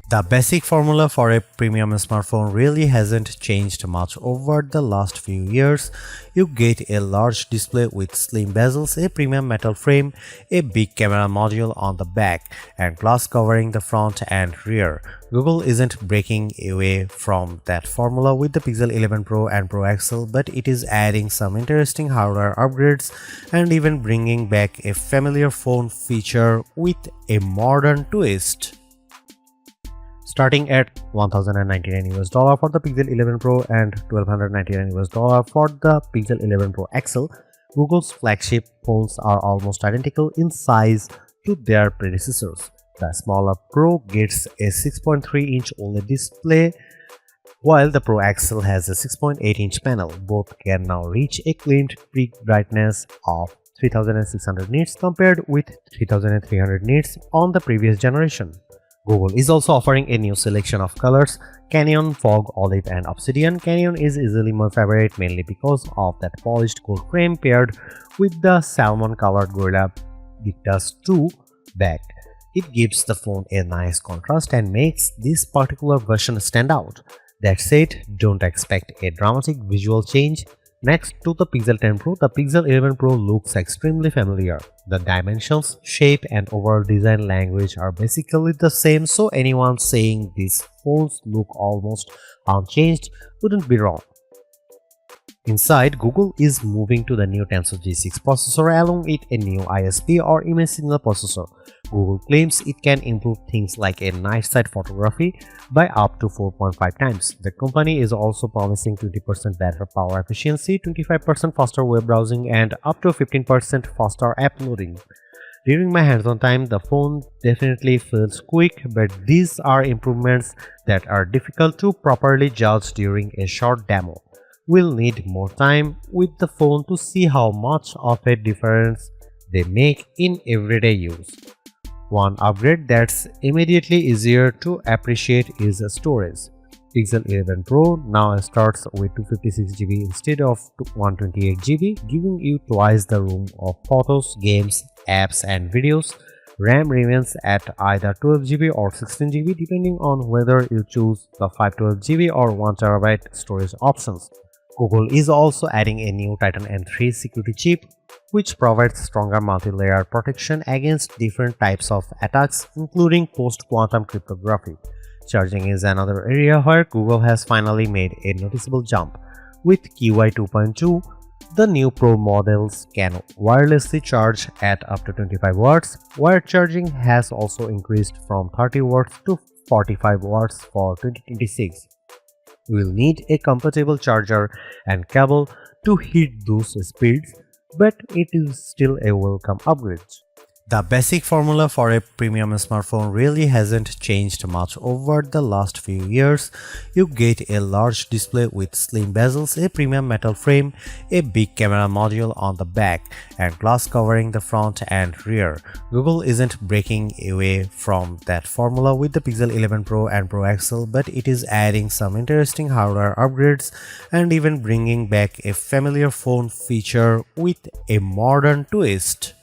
The basic formula for a premium smartphone really hasn't changed much over the last few years. You get a large display with slim bezels, a premium metal frame, a big camera module on the back, and glass covering the front and rear. Google isn't breaking away from that formula with the Pixel 11 Pro and Pro XL, but it is adding some interesting hardware upgrades and even bringing back a familiar phone feature with a modern twist. Starting at $1,099 for the Pixel 11 Pro and $1,299 for the Pixel 11 Pro XL, Google's flagship phones are almost identical in size to their predecessors. The smaller Pro gets a 6.3-inch OLED display, while the Pro XL has a 6.8-inch panel. Both can now reach a claimed peak brightness of 3600 nits compared with 3300 nits on the previous generation. Google is also offering a new selection of colors: Canyon, Fog, Olive, and Obsidian. Canyon is easily my favorite, mainly because of that polished gold frame paired with the salmon-colored Gorilla Victus 2 back. It gives the phone a nice contrast and makes this particular version stand out. That said, don't expect a dramatic visual change. Next to the Pixel 10 Pro, the Pixel 11 Pro looks extremely familiar. The dimensions, shape, and overall design language are basically the same, so anyone saying these phones look almost unchanged wouldn't be wrong. Inside, Google is moving to the new Tensor G6 processor along with a new ISP or image signal processor. Google claims it can improve things like a night side photography by up to 4.5 times. The company is also promising 20% better power efficiency, 25% faster web browsing, and up to 15% faster app loading. During my hands-on time, the phone definitely feels quick, but these are improvements that are difficult to properly judge during a short demo. We'll need more time with the phone to see how much of a difference they make in everyday use. One upgrade that's immediately easier to appreciate is storage. Pixel 11 Pro now starts with 256GB instead of 128GB, giving you twice the room of photos, games, apps, and videos. RAM remains at either 12GB or 16GB depending on whether you choose the 512GB or 1TB storage options. Google is also adding a new Titan N3 security chip, which provides stronger multi-layer protection against different types of attacks, including post-quantum cryptography. Charging is another area where Google has finally made a noticeable jump. With QI 2.2, the new Pro models can wirelessly charge at up to 25 watts, wire charging has also increased from 30 watts to 45 watts for 2026. You will need a compatible charger and cable to hit those speeds, but it is still a welcome upgrade. The basic formula for a premium smartphone really hasn't changed much over the last few years. You get a large display with slim bezels, a premium metal frame, a big camera module on the back, and glass covering the front and rear. Google isn't breaking away from that formula with the Pixel 11 Pro and Pro XL, but it is adding some interesting hardware upgrades and even bringing back a familiar phone feature with a modern twist.